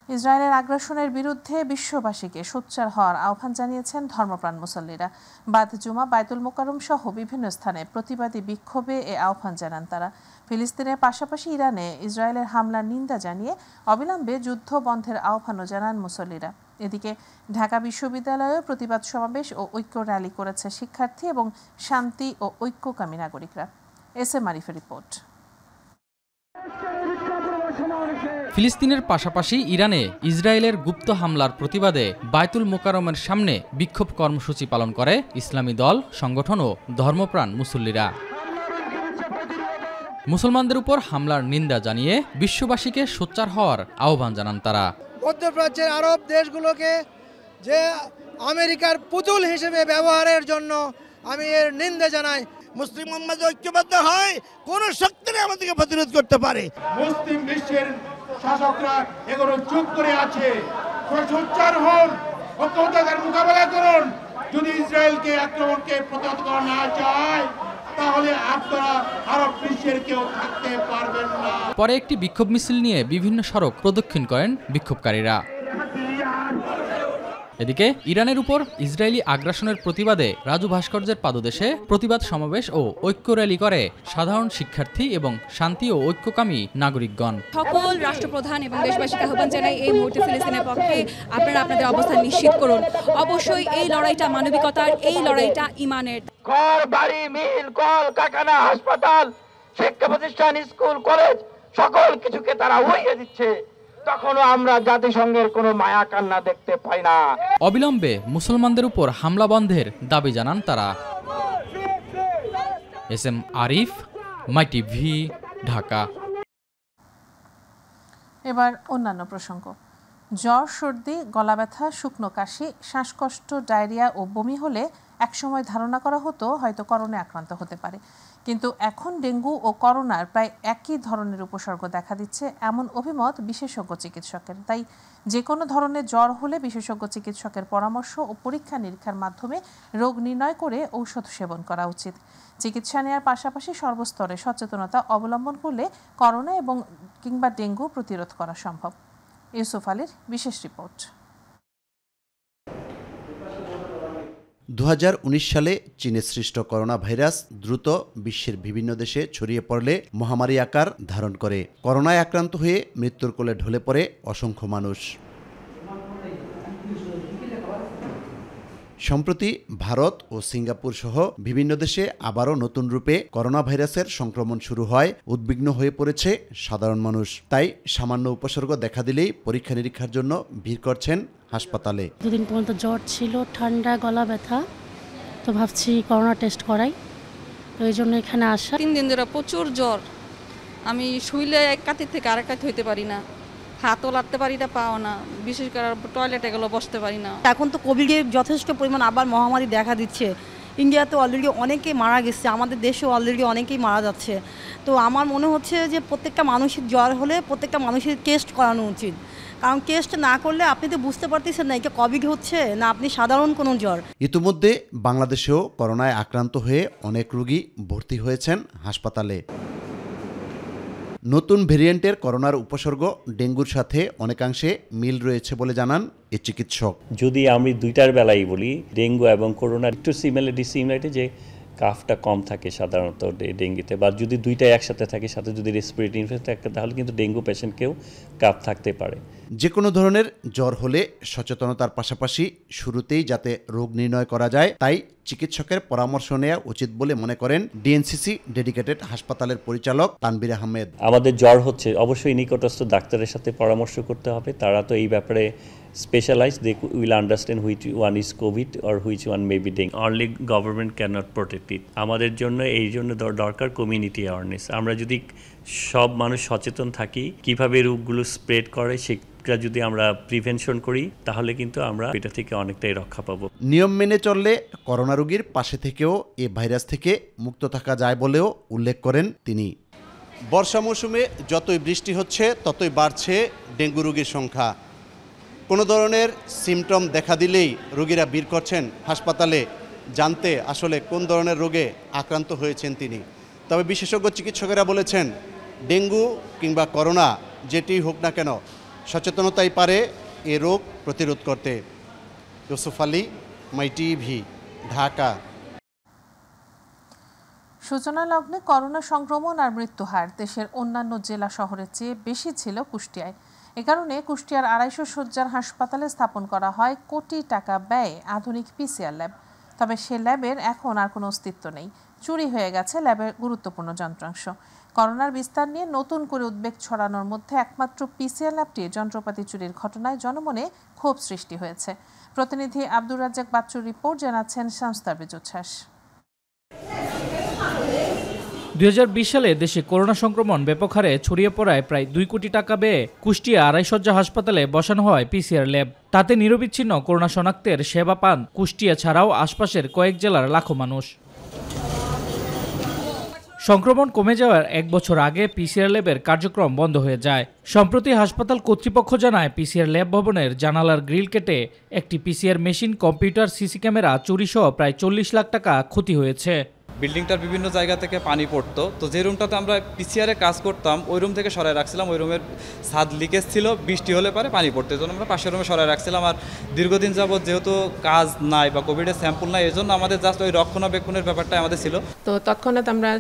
ইসরায়েলের আগ্রাসনের বিরুদ্ধে বিশ্ববাসীকে সোচ্চার হওয়ার আহ্বান জানিয়েছেন ধর্মপ্রাণ মুসল্লিরা। বাদ জুমা বাইতুল মোকাররম সহ বিভিন্ন স্থানে প্রতিবাদী বিক্ষোভে এ আহ্বান জানান তারা। ফিলিস্তিনের পাশাপাশি ইরানে ইসরায়েলের হামলার নিন্দা জানিয়ে অবিলম্বে যুদ্ধ বন্ধের আহ্বানও জানান মুসল্লিরা। এদিকে ঢাকা বিশ্ববিদ্যালয়ে প্রতিবাদ সমাবেশ ও ঐক্য র্যালি করেছে শিক্ষার্থী এবং শান্তি ও ঐক্যকামী নাগরিকরা। এস এম আরিফের রিপোর্ট। ফিলিস্তিনের পাশাপাশি ইরানে ইসরায়েলের গুপ্ত হামলার প্রতিবাদে বায়তুল মোকাররমের সামনে বিক্ষোভ কর্মসূচি পালন করে ইসলামী দল, সংগঠন ও ধর্মপ্রাণ মুসল্লিরা। মুসলমানদের উপর হামলার নিন্দা জানিয়ে বিশ্ববাসীকে সোচ্চার হওয়ার আহ্বান জানান তারা। মধ্যপ্রাচ্যের আরব দেশগুলোকে যে আমেরিকার পুতুল হিসেবে ব্যবহারের জন্য আমি এর নিন্দা জানাই। মুসলিম উম্মাহ ঐক্যবদ্ধ হয়, কোন শক্তি আমাদেরকে প্রতিরোধ করতে পারে? মুসলিম বিশ্বের শাসকরা এগুলো চুপ করে আছে। সোচ্চার হন, ঐক্যবদ্ধতার মোকাবেলা করুন। যদি ইসরায়েলকে আক্রমণকে প্রতিহত করা না চায় তাহলে আপনারা আরব বিশ্বের কেউ থাকতে পারবেন না। পরে একটি বিক্ষোভ মিছিল নিয়ে বিভিন্ন সড়ক প্রদক্ষিণ করেন বিক্ষোভকারীরা। এদিকে ইরানের উপর ইসরায়েলি আগ্রাসনের প্রতিবাদে রাজু ভাস্কর্যের পাদদেশে প্রতিবাদ সমাবেশ ও ঐক্য র্যালি করে সাধারণ শিক্ষার্থী এবং শান্তি ও ঐক্যকামী নাগরিকগণ। সকল রাষ্ট্রপ্রধান এবং দেশবাসীকে আহ্বান জানাই, এই মুহূর্তে ফিলিস্তিনের পক্ষে আপনারা আপনাদের অবস্থান নিশ্চিত করুন। অবশ্যই এই লড়াইটা মানবিকতার, এই লড়াইটা ইমানের। ঘর বাড়ি, মিল, কল কারখানা, হাসপাতাল, শিক্ষা প্রতিষ্ঠান, স্কুল, কলেজ সকল কিছুকে তারা উড়িয়ে দিচ্ছে। তখনও আমরা জাতিসংঘের কোনো মায়া কান্না দেখতে পাই না। অবিলম্বে মুসলমানদের উপর হামলা বন্ধের দাবি জানান তারা। এস এম আরিফ, মাই টিভি, ঢাকা। এবার অন্যান্য প্রসঙ্গ। জ্বর, সর্দি, গলা ব্যথা, শুকনো কাশি, শ্বাসকষ্ট, ডায়রিয়া ও বমি হলে একসময় ধারণা করা হতো হয়তো করোনায় আক্রান্ত হতে পারে, কিন্তু এখন ডেঙ্গু ও করোনার প্রায় একই ধরনের উপসর্গ দেখা দিচ্ছে এমন অভিমত বিশেষজ্ঞ চিকিৎসকের। তাই যে কোনো ধরনের জ্বর হলে বিশেষজ্ঞ চিকিৎসকের পরামর্শ ও পরীক্ষা নিরীক্ষার মাধ্যমে রোগ নির্ণয় করে ঔষধ সেবন করা উচিত। চিকিৎসা নেওয়ার পাশাপাশি সর্বস্তরে সচেতনতা অবলম্বন করলে করোনা এবং কিংবা ডেঙ্গু প্রতিরোধ করা সম্ভব। ইউসুফ আলীর বিশেষ রিপোর্ট। 2019 সালে চীনে সৃষ্ট করোনা ভাইরাস দ্রুত বিশ্বের বিভিন্ন দেশে ছড়িয়ে পড়লে মহামারী আকার ধারণ করে। করোনায় আক্রান্ত হয়ে মৃত্যুর কোলে ঢলে পড়ে অসংখ্য মানুষ। সম্প্রতি ভারত ও সিঙ্গাপুর সহ বিভিন্ন দেশে আবারও নতুন রূপে করোনা ভাইরাসের সংক্রমণ শুরু হয় উদ্বিগ্ন হয়ে পড়েছে সাধারণ মানুষ। তাই সামান্য উপসর্গ দেখা দিলেই পরীক্ষা নিরীক্ষার জন্য ভিড় করছেন হাসপাতালে। দুদিন পর্যন্ত জ্বর ছিল, ঠান্ডা, গলা ব্যথা, তো ভাবছি করোনা টেস্ট করাই, তো এই জন্য এখানে আসা। 3 দিন ধরে প্রচুর জ্বর, আমি শুইলে এক কাতির থেকে আরেক কাতি হইতে পারি না, হাতও লাগতে পারি না, পাও না, বিশেষ করে টয়লেটে গেলেও বসতে পারি না। এখন তো কোভিডের যথেষ্ট পরিমাণ আবার মহামারী দেখা দিচ্ছে। ইন্ডিয়াতে অলরেডি অনেকেই মারা গেছে, আমাদের দেশেও অলরেডি অনেকেই মারা যাচ্ছে। তো আমার মনে হচ্ছে যে প্রত্যেকটা মানুষের জ্বর হলে প্রত্যেকটা মানুষের টেস্ট করানো উচিত, কারণ টেস্ট না করলে আপনি তো বুঝতে পারতেছেন না এটা কোভিড হচ্ছে না আপনি সাধারণ কোনো জ্বর। ইতিমধ্যে বাংলাদেশেও করোনায় আক্রান্ত হয়ে অনেক রোগী ভর্তি হয়েছেন হাসপাতালে। নতুন ভেরিয়েন্টের করোনার উপসর্গ ডেঙ্গুর সাথে অনেকাংশে মিল রয়েছে বলে জানান এই চিকিৎসক। যদি আমি দুইটার বেলাই বলি, ডেঙ্গু এবং করোনার একটু সিমিলারিটি যে কাফটা কম থাকে সাধারণত ডেঙ্গুতে, বা যদি দুইটাই একসাথে থাকে, সাথে যদি রেসপিরেটরি ইনফেকশন থাকে, তাহলে কিন্তু ডেঙ্গু পেশেন্টকেও কাফ থাকতে পারে। যে কোনো ধরনের জ্বর হলে সচেতনতার পাশাপাশি শুরুতেই যাতে রোগ নির্ণয় করা যায় তাই চিকিৎসকের পরামর্শ নেওয়া উচিত বলে মনে করেন ডিএনসিসি ডেডিকেটেড হাসপাতালের পরিচালক তানভীর আহমেদ। আমাদের জ্বর হচ্ছে অবশ্যই নিকটস্থ ডাক্তারের সাথে পরামর্শ করতে হবে, তারা তো এই ব্যাপারে specialized, they will understand which one is COVID or which one may be dengue. Only government cannot protect it. আমাদের জন্য এই জন্য দরকার কমিউনিটি অ্যাওয়ারনেস। আমরা যদি সব মানুষ সচেতন থাকি কিভাবে রোগগুলো স্প্রেড করে, সেটা যদি আমরা প্রিভেনশন করি তাহলে কিন্তু আমরা এটা থেকে অনেকটাই রক্ষা পাবো। নিয়ম মেনে চললে করোনা রোগীর পাশে থেকেও এই ভাইরাস থেকে মুক্ত থাকা যায় বলেও উল্লেখ করেন তিনি। বর্ষা মৌসুমে যতই বৃষ্টি হচ্ছে ততই বাড়ছে ডেঙ্গু রোগীর সংখ্যা। কোনো ধরনের সিমটম দেখা দিলেই রোগীরা ভিড় করছেন হাসপাতালে জানতে আসলে কোন ধরনের রোগে আক্রান্ত হয়েছেন তিনি। তবে বিশেষজ্ঞ চিকিৎসকেরা বলেছেন ডেঙ্গু কিংবা করোনা যেটি হোক না কেন সচেতনতাই পারে এ রোগ প্রতিরোধ করতে। ইউসুফ আলী, মাই টিভি, ঢাকা। সূচনা লগ্নে করোনা সংক্রমণ আর মৃত্যুহার দেশের অন্যান্য জেলা শহরের চেয়ে বেশি ছিল কুষ্টিয়ায়। এ কারণে কুষ্টিয়ার 250 শয্যার হাসপাতালে স্থাপন করা হয় কোটি টাকা ব্যয়ে আধুনিক পিসিআর ল্যাব। তবে সে ল্যাবের এখন আর কোনো অস্তিত্ব নেই। চুরি হয়ে গেছে ল্যাবের গুরুত্বপূর্ণ যন্ত্রাংশ। করোনার বিস্তার নিয়ে নতুন করে উদ্বেগ ছড়ানোর মধ্যে একমাত্র পিসিআর ল্যাবটির যন্ত্রপাতি চুরির ঘটনায় জনমনে ক্ষোভ সৃষ্টি হয়েছে। প্রতিনিধি আব্দুর রাজ্জাক বাচ্চুর রিপোর্ট, জানাচ্ছেন শামস তাবরিজ উচ্ছ্বাস। 2020 সালে দেশে করোনা সংক্রমণ ব্যাপক হারে ছড়িয়ে পড়ায় প্রায় 2 কোটি টাকা ব্যয়ে কুষ্টিয়া 250 শয্যা হাসপাতালে বসানো হয় পিসিআর ল্যাব। তাতে নিরবিচ্ছিন্ন করোনা শনাক্তের সেবা পান কুষ্টিয়া ছাড়াও আশপাশের কয়েক জেলার লাখো মানুষ। সংক্রমণ কমে যাওয়ার 1 বছর আগে পিসিআর ল্যাবের কার্যক্রম বন্ধ হয়ে যায়। সম্প্রতি হাসপাতাল কর্তৃপক্ষ জানায়, পিসিআর ল্যাব ভবনের জানালার গ্রিল কেটে একটি PCR machine, computer, CC camera চুরিসহ প্রায় 40 লাখ টাকা ক্ষতি হয়েছে। বিল্ডিংটার বিভিন্ন জায়গা থেকে পানি পড়তো, তো যে রুমটাতে আমরা পিসিআরে কাজ করতাম ওই রুম থেকে সরাই রাখছিলাম। ওই রুমের ছাদ লিকেজ ছিল, বৃষ্টি হলে পারে পানি পড়তে, এই জন্য আমরা পাশের রুমে সরাই রাখছিলাম। আর দীর্ঘদিন যাবত যেহেতু কাজ নাই বা কোভিডের স্যাম্পল নাই, এই জন্য আমাদের জাস্ট ওই রক্ষণাবেক্ষণের ব্যাপারটা আমাদের ছিল। তো তৎক্ষণাৎ আমরা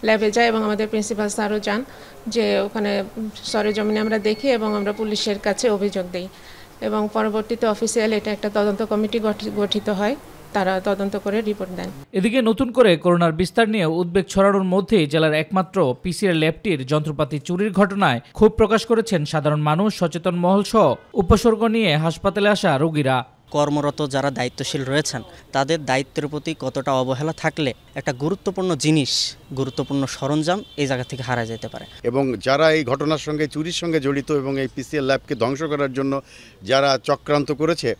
ল্যাবে যাই এবং আমাদের প্রিন্সিপাল স্যারও যান, যে ওখানে সরেজমিনে আমরা দেখি এবং আমরা পুলিশের কাছে অভিযোগ দিই এবং পরবর্তীতে অফিসিয়াল এটা একটা তদন্ত কমিটি গঠিত হয়, তারা তদন্ত করে রিপোর্ট দেন। এদিকে নতুন করে করোনার বিস্তার নিয়ে উদ্বেগ ছড়ানোর মধ্যেই জেলার একমাত্র পিসিআর ল্যাবটির যন্ত্রপাতি চুরির ঘটনায় ক্ষোভ প্রকাশ করেছেন সাধারণ মানুষ, সচেতন মহল সহ উপসর্গ নিয়ে হাসপাতালে আসা রোগীরা। কর্মরত যারা দায়িত্বশীল রয়েছেন তাদের দায়িত্বের প্রতি কতটা অবহেলা থাকলে একটা গুরুত্বপূর্ণ জিনিস, গুরুত্বপূর্ণ সরঞ্জাম এই জায়গা থেকে হারা যেতে পারে। এবং যারা এই ঘটনার সঙ্গে, চুরির সঙ্গে জড়িত এবং এই পিসিআর ল্যাবকে ধ্বংস করার জন্য যারা চক্রান্ত করেছে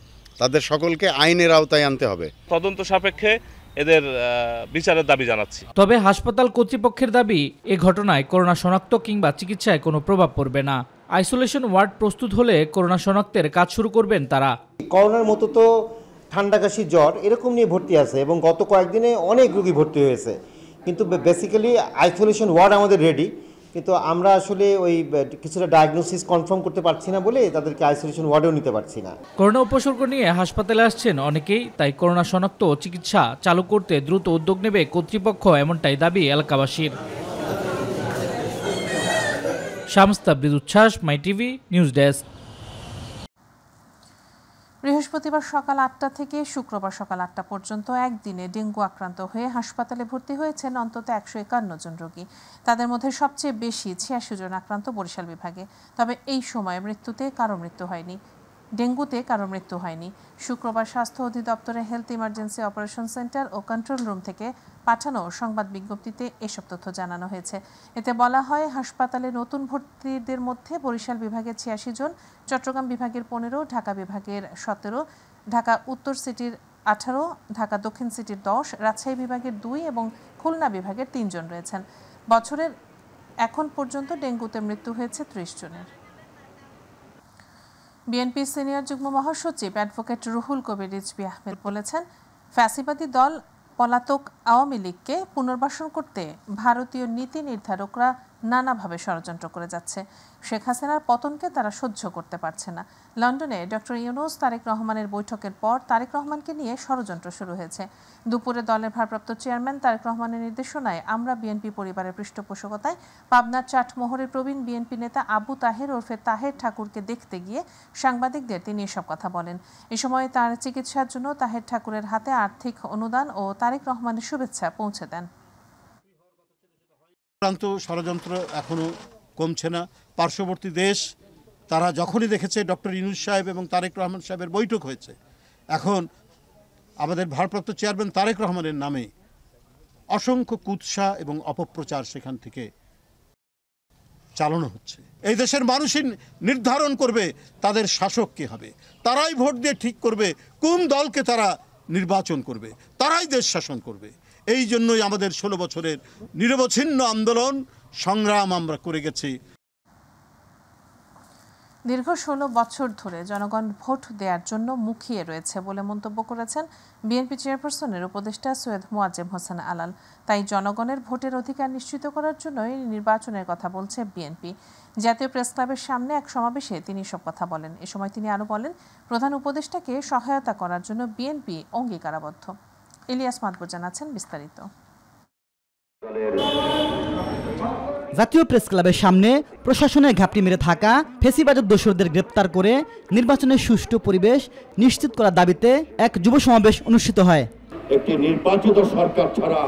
তাদের সকলকে আইনের আওতায় আনতে হবে। তদন্ত সাপেক্ষে এদের বিচারের দাবি জানাচ্ছি। তবে হাসপাতাল কর্তৃপক্ষের দাবি, এ ঘটনায় করোনা শনাক্ত কিংবা চিকিৎসায় কোনো প্রভাব পড়বে না। আইসোলেশন ওয়ার্ড প্রস্তুত হলে করোনা শনাক্তের কাজ শুরু করবেন তারা। করোনার মতো তো ঠান্ডা, কাশি, জ্বর এরকম নিয়ে ভর্তি আছে এবং গত কয়েকদিনে অনেক রোগী ভর্তি হয়েছে, কিন্তু বেসিক্যালি আইসোলেশন ওয়ার্ড আমাদের রেডি, কিন্তু আমরা আসলে ওই কিছুটা ডায়াগনোসিস কনফার্ম করতে পারছি না বলে তাদেরকে আইসোলেশন ওয়ার্ডেও নিতে পারছি না। করোনা উপসর্গ নিয়ে হাসপাতালে আসছেন অনেকেই, তাই করোনা শনাক্ত ও চিকিৎসা চালু করতে দ্রুত উদ্যোগ নেবে কর্তৃপক্ষ, এমনটাই দাবি এলাকাবাসীর। শামস তাবরিজ উচ্ছ্বাস, মাই টিভি নিউজ ডেস্ক। বৃহস্পতিবার সকাল 8টা থেকে শুক্রবার সকাল 8টা পর্যন্ত একদিনে ডেঙ্গু আক্রান্ত হয়ে হাসপাতালে ভর্তি হয়েছেন অন্তত 151 জন রোগী। তাদের মধ্যে সবচেয়ে বেশি 86 জন আক্রান্ত বরিশাল বিভাগে। তবে এই সময়ে ডেঙ্গুতে কারো মৃত্যু হয়নি। শুক্রবার স্বাস্থ্য অধিদপ্তরের হেলথ ইমার্জেন্সি অপারেশন সেন্টার ও কন্ট্রোল রুম থেকে পাঠানো সংবাদ বিজ্ঞপ্তিতে এসব তথ্য জানানো হয়েছে। এতে বলা হয়, হাসপাতালে নতুন ভর্তিদের মধ্যে বরিশাল বিভাগের 86 জন, চট্টগ্রাম বিভাগের 15, ঢাকা বিভাগের 17, ঢাকা উত্তর সিটির 18, ঢাকা দক্ষিণ সিটির 10, রাজশাহী বিভাগের 2 এবং খুলনা বিভাগের 3 জন রয়েছেন। বছরের এখন পর্যন্ত ডেঙ্গুতে মৃত্যু হয়েছে 30 জনের। বিএনপির সিনিয়র যুগ্ম মহাসচিব অ্যাডভোকেট রুহুল কবির রিজভী আহমেদ বলেছেন, ফ্যাসিবাদী দল পলাতক আওয়ামী লীগকে পুনর্বাসন করতে ভারতীয় নীতি নির্ধারকরা নানাভাবে ষড়যন্ত্র করে যাচ্ছে। শেখ হাসিনার পতনকে তারা সহ্য করতে পারছে না। লন্ডনে ডক্টর ইউনূস তারেক রহমানের বৈঠকের পর তারেক রহমানকে নিয়ে ষড়যন্ত্র শুরু হয়েছে। দুপুরে দলের ভারপ্রাপ্ত চেয়ারম্যান তারেক রহমানের নির্দেশনায় আমরা বিএনপি পরিবারের পৃষ্ঠপোষকতায় পাবনার চাটমোহরের প্রবীণ বিএনপি নেতা আবু তাহের ওরফে তাহের ঠাকুরকে দেখতে গিয়ে সাংবাদিকদের তিনি এসব কথা বলেন। এ সময় তার চিকিৎসার জন্য তাহের ঠাকুরের হাতে আর্থিক অনুদান ও তারেক রহমানের শুভেচ্ছা পৌঁছে দেন। ষড়যন্ত্র এখনো কমছে না। পার্শ্ববর্তী দেশ তারা যখনই দেখেছে ডক্টর ইউনূস সাহেব এবং তারেক রহমান সাহেবের বৈঠক হয়েছে, এখন আমাদের ভারপ্রাপ্ত চেয়ারম্যান তারেক রহমানের নামে অসংখ্য কুৎসা এবং অপপ্রচার সেখান থেকে চালানো হচ্ছে। এই দেশের মানুষই নির্ধারণ করবে তাদের শাসক কে হবে, তারাই ভোট দিয়ে ঠিক করবে কোন দলকে তারা নির্বাচন করবে, তারাই দেশ শাসন করবে। এই জন্যই আমাদের 16 বছরের নিরবচ্ছিন্ন আন্দোলন সংগ্রাম আমরা করে গেছি। দীর্ঘ 16 বছর ধরে জনগণ ভোট দেওয়ার জন্য মুখিয়ে রয়েছে বলে মন্তব্য করেছেন বিএনপি চেয়ারপারসনের উপদেষ্টা সৈয়দ মোয়াজ্জেম হোসেন আলাল। তাই জনগণের ভোটের অধিকার নিশ্চিত করার জন্যই নির্বাচনের কথা বলছে বিএনপি। জাতীয় প্রেস ক্লাবের সামনে এক সমাবেশে তিনি এসব কথা বলেন। এ সময় তিনি আরও বলেন, প্রধান উপদেষ্টাকে সহায়তা করার জন্য বিএনপি অঙ্গীকারাবদ্ধ। ইলিয়াস মাদবর জানাচ্ছেন বিস্তারিত। জাতীয় প্রেস ক্লাবের সামনে প্রশাসনের ঘাপটি মেরে থাকা ফেসিবাদের দোসরদের গ্রেপ্তার করে নির্বাচনের সুষ্ঠু পরিবেশ নিশ্চিত করার দাবিতে এক যুব সমাবেশ অনুষ্ঠিত হয়। একটি নির্বাচিত সরকার ছাড়া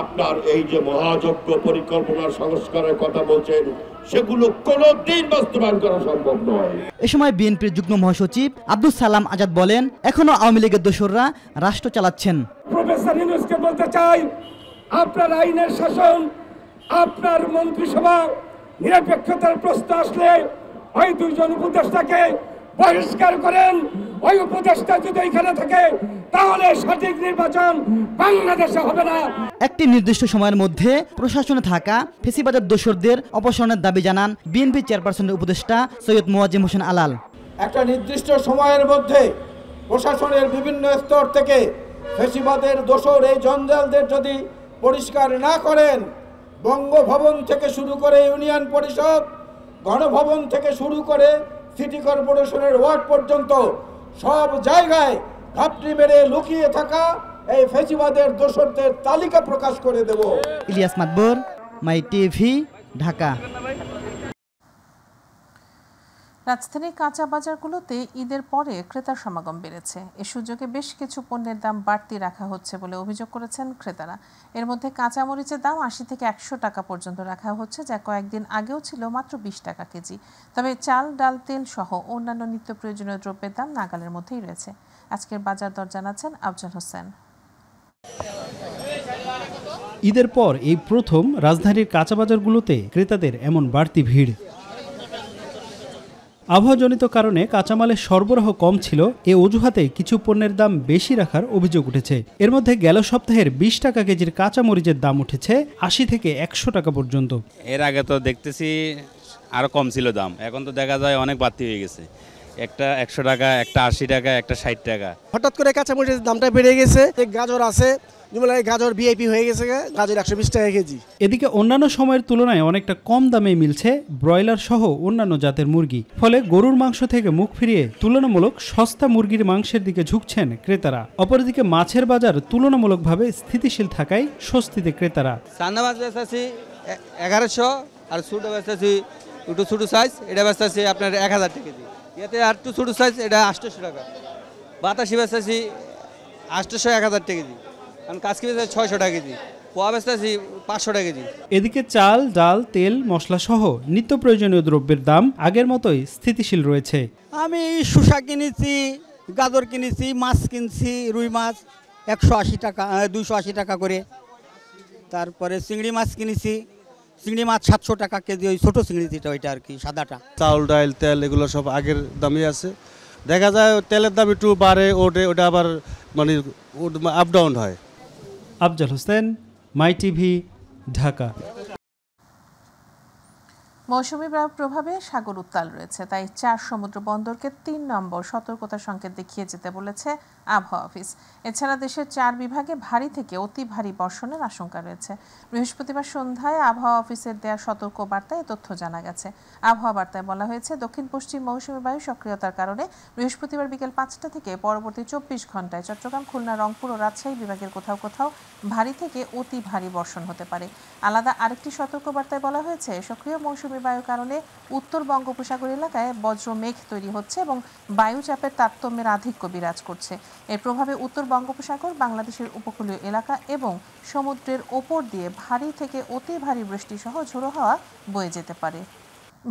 আপনার এই যে মহাযজ্ঞ পরিকল্পনার সংস্কারের কথা বলছেন, সেগুলো কোনোদিন বাস্তবায়ন করা সম্ভব নয়। এ সময় বিএনপির যুগ্ম মহাসচিব আব্দুল সালাম আজাদ বলেন, এখনো আওয়ামী লীগের দোসররা রাষ্ট্র চালাচ্ছেন। প্রফেসর ইউনূসকে বলতে চাই, আপনার আইনের শাসন, আপনার মন্ত্রিসভা নিরপেক্ষতার প্রশ্ন আসলে ওই দুইজন উপদেষ্টাকে বহিষ্কার করেন। ওই উপদেষ্টা যদি এখানে থাকে তাহলে সঠিক নির্বাচন বাংলাদেশে হবে না। একটি নির্দিষ্ট সময়ের মধ্যে প্রশাসনে থাকা ফেসিবাদের দোসরদের অপসারণের দাবি জানান বিএনপি চেয়ারপারসনের উপদেষ্টা সৈয়দ মোয়াজ্জেম হোসেন আলাল। একটা নির্দিষ্ট সময়ের মধ্যে প্রশাসনের বিভিন্ন স্তর থেকে ফেসিবাদের দোসর এই জঞ্জালদের যদি পরিষ্কার না করেন, বঙ্গভবন থেকে শুরু করে ইউনিয়ন পরিষদ, গণভবন থেকে শুরু করে সিটি কর্পোরেশনের ওয়ার্ড পর্যন্ত সব জায়গায় ঘাপটি মেরে লুকিয়ে থাকা এই ফেসিবাদের দোসরদের তালিকা প্রকাশ করে দেব। ইলিয়াস মাদবর, মাই টিভি, ঢাকা। রাজধানীর কাঁচা বাজারগুলোতে ঈদের পরে ক্রেতার সমাগম বেড়েছে। এ সুযোগে বেশ কিছু পণ্যের দাম বাড়তি রাখা হচ্ছে বলে অভিযোগ করেছেন ক্রেতারা। এর মধ্যে কাঁচামরিচের দাম ৮০ থেকে ১০০ টাকা পর্যন্ত রাখা হচ্ছে, যা কয়েকদিন আগেও ছিল মাত্র ২০ টাকা কেজি। তবে চাল, ডাল, তেল সহ অন্যান্য নিত্য প্রয়োজনীয় দ্রব্যের দাম নাগালের মধ্যেই রয়েছে। আজকের বাজার দর জানাচ্ছেন আফজাল হোসেন। ঈদের পর এই প্রথম রাজধানীর কাঁচা বাজারগুলোতে ক্রেতাদের এমন বাড়তি ভিড়। আবহাওয়াজনিত কারণে কাঁচামালের সরবরাহ কম ছিল, এ অজুহাতে কিছু পণ্যের দাম বেশি রাখার অভিযোগ উঠেছে। এর মধ্যে গেল সপ্তাহের ২০ টাকা কেজির কাঁচামরিচের দাম উঠেছে ৮০ থেকে ১০০ টাকা পর্যন্ত। এর আগে তো দেখতেছি আরও কম ছিল দাম, এখন তো দেখা যায় অনেক বাড়তি হয়ে গেছে। একটা ১০০ টাকা, একটা ৮০ টাকা, একটা ৬০ টাকা। হঠাৎ করে কাঁচামরিচের দামটা বেড়ে গেছে। গাজর আছে, গাজর ভিআইপি হয়ে গেছে, গাজর ১২০ টাকা কেজি। এদিকে অন্যান্য সময়ের তুলনায় অনেকটা কম দামে মিলছে ব্রয়লার সহ অন্যান্য জাতের মুরগি। ফলে গরুর মাংস থেকে মুখ ফিরিয়ে তুলনামূলক সস্তা মুরগির মাংসের দিকে ঝুঁকছেন ক্রেতারা। অপরদিকে মাছের বাজার তুলনামূলকভাবে স্থিতিশীল থাকায় স্বস্তিতে ক্রেতারা। চান্দা মাছ বেচতেছি ১১০০, আর ছোট বেচতেছি একটু ছোট সাইজ, এটা বেচতেছি আপনার ১০০০ টাকা কেজি। এতে আর একটু ছোট সাইজ, এটা ৮০০ টাকা। বাতাসি বেচতেছি ৮০০, ১০০০ টাকা কেজি। কারণ কাজকি বেচতেছি ৬০০ টাকা কেজি, পোয়া বেচতেছি ৫০০ টাকা কেজি। এদিকে চাল, ডাল, তেল, মশলা সহ নিত্য প্রয়োজনীয় দ্রব্যের দাম আগের মতোই স্থিতিশীল রয়েছে। আমি শসা কিনেছি, গাজর কিনেছি, মাছ কিনছি, রুই মাছ ১৮০ টাকা, ২৮০ টাকা করে। তারপরে চিংড়ি মাছ কিনেছি, চিংড়ি মাছ ৭০০ টাকা কেজি, ওই ছোটো চিংড়ি যেটা ওইটা আর কি, সাদাটা। চাউল, ডাল, তেল এগুলো সব আগের দামই আছে। দেখা যায় তেলের দাম একটু বাড়ে, ওটা আবার মানে আপ ডাউন হয়। আফজাল হোসেন, মাই টিভি, ঢাকা। মৌসুমী বায়ুর প্রভাবে সাগর উত্তাল রয়েছে, তাই ৪ সমুদ্র বন্দরকে ৩ নম্বর সতর্কতা সংকেত দেখিয়ে যেতে বলেছে আবহাওয়া অফিস। এছাড়া দেশের ৪ বিভাগে ভারী থেকে অতি ভারী বর্ষণের আশঙ্কা রয়েছে। বৃহস্পতিবার সন্ধ্যায় আবহাওয়া অফিসের দেওয়া সতর্ক বার্তায় তথ্য জানা গেছে। আবহাওয়া বার্তায় বলা হয়েছে, দক্ষিণ পশ্চিম মৌসুমী বায়ু সক্রিয়তার কারণে বৃহস্পতিবার বিকেল ৫টা থেকে পরবর্তী ২৪ ঘন্টায় চট্টগ্রাম, খুলনা, রংপুর ও রাজশাহী বিভাগের কোথাও কোথাও ভারী থেকে অতি ভারী বর্ষণ হতে পারে। আলাদা আরেকটি সতর্ক বার্তায় বলা হয়েছে, সক্রিয় মৌসুমী বায়ুর কারণে উত্তর বঙ্গোপসাগর এলাকায় বজ্র মেঘ তৈরি হচ্ছে এবং বায়ুচাপের তারতম্যের আধিক্য বিরাজ করছে। এর প্রভাবে উত্তর বঙ্গোপসাগর, বাংলাদেশের উপকূলীয় এলাকা এবং সমুদ্রের ওপর দিয়ে ভারী থেকে অতি ভারী বৃষ্টি সহ ঝোড়ো হাওয়া বয়ে যেতে পারে।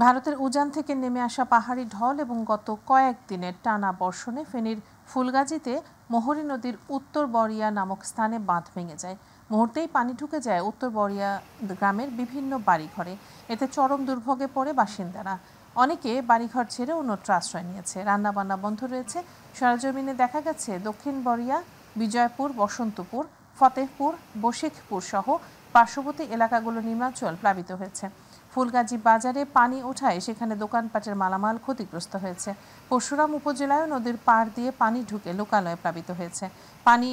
ভারতের উজান থেকে নেমে আসা পাহাড়ি ঢল এবং গত কয়েকদিনের টানা বর্ষণে ফেনীর ফুলগাজীতে মোহরী নদীর উত্তর বড়িয়া নামক স্থানে বাঁধ ভেঙে যায়। মুহূর্তেই পানি ঢুকে যায় উত্তর বড়িয়া গ্রামের বিভিন্ন বাড়িঘরে। এতে চরম দুর্ভোগে পড়ে বাসিন্দারা। অনেকে বাড়িঘর ছেড়ে অন্যত্র আশ্রয় নিয়েছে। রান্নাবান্না বন্ধ রয়েছে। সরেজমিনে দেখা গেছে দক্ষিণ বড়িয়া, বিজয়পুর, বসন্তপুর, ফতেহপুর, বশিকপুর সহ পার্শ্ববর্তী এলাকাগুলো নিম্নাঞ্চল প্লাবিত হয়েছে। ফুলগাজী বাজারে পানি ওঠায় সেখানে দোকানপাটের মালামাল ক্ষতিগ্রস্ত হয়েছে। পরশুরাম উপজেলায় নদীর পাড় দিয়ে পানি ঢুকে লোকালয় প্লাবিত হয়েছে। পানি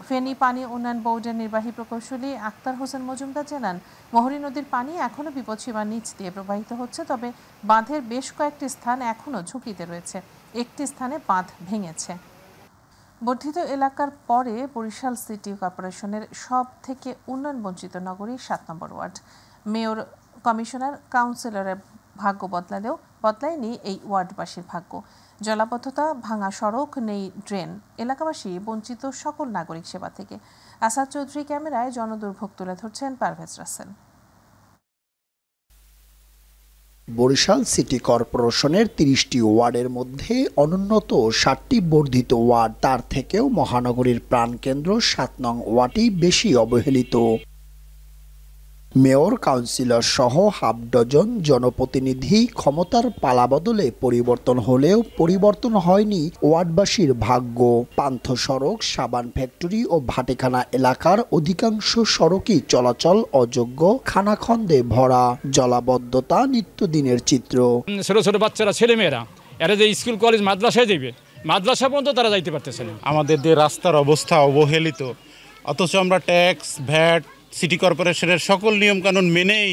ফেনী পানি উন্নয়ন বোর্ডের নির্বাহী প্রকৌশলী আক্তার হোসেন মজুমদার জানান, মহরী নদীর পানি এখনও বিপদসীমার নিচ দিয়ে প্রবাহিত হচ্ছে, তবে বাঁধের বেশ কয়েকটি স্থান এখনও ঝুঁকিতে রয়েছে। একটি স্থানে বাঁধ ভেঙেছে। বর্ধিত এলাকার পরে বরিশাল সিটি কর্পোরেশনের সব থেকে উন্নয়ন বঞ্চিত নগরী 7 নম্বর ওয়ার্ড। মেয়র, কমিশনার, কাউন্সিলরের ভাগ্য বদলালেও বদলায়নি এই ওয়ার্ডবাসীর ভাগ্য। জলাবদ্ধতা, ভাঙা সড়ক, নেই ড্রেন, এলাকাবাসী বঞ্চিত সকল নাগরিক সেবা থেকে। আসাদ চৌধুরী ক্যামেরায় জনদুর্ভোগ তুলে ধরছেন পারভেজ রাসেল। বরিশাল সিটি কর্পোরেশনের 30টি ওয়ার্ডের মধ্যে অনুন্নত 7টি বর্ধিত ওয়ার্ড, তার থেকেও মহানগরীর প্রাণকেন্দ্র 7 নং ওয়ার্ডই বেশি অবহেলিত। মেয়র, কাউন্সিলর সহ হাফ ডজন জনপ্রতিনিধি ক্ষমতার পালাবদলে পরিবর্তন হলেও পরিবর্তন হয়নি ওয়ার্ডবাসীর ভাগ্য। পান্থ সড়ক, সাবান ফ্যাক্টরি ও ভাটিখানা এলাকার অধিকাংশ সড়কই চলাচল অযোগ্য, খানাখন্দে ভরা, জলাবদ্ধতা নিত্যদিনের চিত্র। ছোট ছোট বাচ্চারা, ছেলেমেয়েরা এরা যে স্কুল কলেজ মাদ্রাসায় যাবে, মাদ্রাসা পর্যন্ত তারা যাইতে পারতেছে না। আমাদের যে রাস্তার অবস্থা অবহেলিত, অথচ আমরা ট্যাক্স, ভ্যাট, সিটি কর্পোরেশনের সকল নিয়মকানুন মেনেই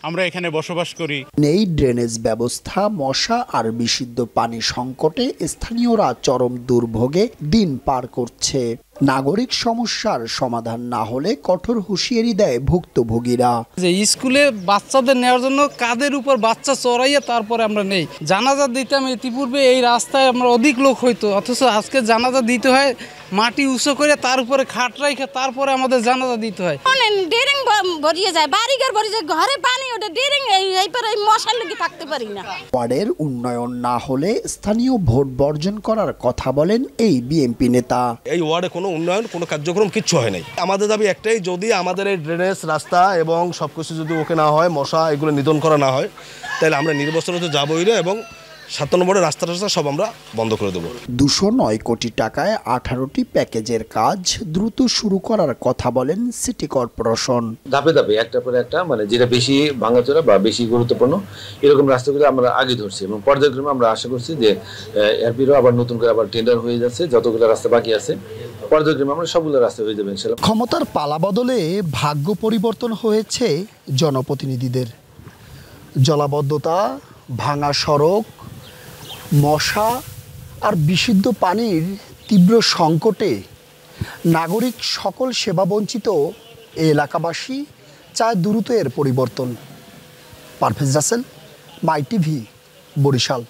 আমরা এখানে বসবাস করি। নেই ড্রেনেজ ব্যবস্থা, মশা আর বিশুদ্ধ পানি সংকটে স্থানীয়রা চরম দুর্ভোগে দিন পার করছে। নাগরিক সমস্যার সমাধান না হলে কঠোর হুঁশিয়ারি দেয় ভুক্তভোগীরা। যে স্কুলে বাচ্চাদের নেওয়ার জন্য কাদের উপর বাচ্চা চড়াইয়া তারপরে আমরা নেই। জানাজা দিতাম ইতিপূর্বে এই রাস্তায় আমরা অধিক লোক হইতো, অথচ আজকে জানাজা দিতে হয় মাটি উঁচু করে, তার উপরে খাট রাইখে তারপরে আমাদের জানাজা দিতে হয়। ড্রেনিং ভরিয়ে যায়, বাড়িঘর ভরিয়ে যায়, ঘরে পানি ওঠে, ড্রেনিং এইপরে মশার লেগে থাকতে পারি না। ওয়ার্ডের উন্নয়ন না হলে স্থানীয় ভোট বর্জন করার কথা বলেন এই বিএনপি নেতা। এই ওয়ার্ডে কোনো উন্নয়ন, কোনো কার্যক্রম কিচ্ছু হয় নাই। আমাদের দাবি একটাই, যদি আমাদের এই ড্রেনেজ রাস্তা এবং সবকিছু যদি ওকে না হয়, মশা এগুলো নিধন করা না হয়, তাহলে আমরা নির্বাচনে তো যাবোই না এবং 7 নম্বরের রাস্তা সব আমরা বন্ধ করে দেবো। 209 কোটি টাকায় 18টি প্যাকেজের কাজ দ্রুত শুরু করার কথা বলেন সিটি কর্পোরেশন। ধাপে ধাপে একটা পরে একটা, মানে যেটা বেশি ভাঙাচোরা বা বেশি গুরুত্বপূর্ণ এরকম রাস্তাগুলো আমরা আগে ধরছি এবং পর্যায়ক্রমে আমরা আশা করছি যে এরপিরও আবার নতুন করে আবার টেন্ডার হয়ে যাচ্ছে, যতগুলো রাস্তা বাকি আছে পর্যায়ক্রমে আমরা সবগুলো রাস্তা হয়ে যাবে ইনশাআল্লাহ। ক্ষমতার পালাবদলে ভাগ্য পরিবর্তন হয়েছে জনপ্রতিনিধিদের। জলাবদ্ধতা, ভাঙা সড়ক, মশা আর বিশুদ্ধ পানির তীব্র সংকটে নাগরিক সকল সেবা বঞ্চিত এই এলাকাবাসী চায় দ্রুত এর পরিবর্তন। পারভেজ রাসেল, মাই টিভি, বরিশাল।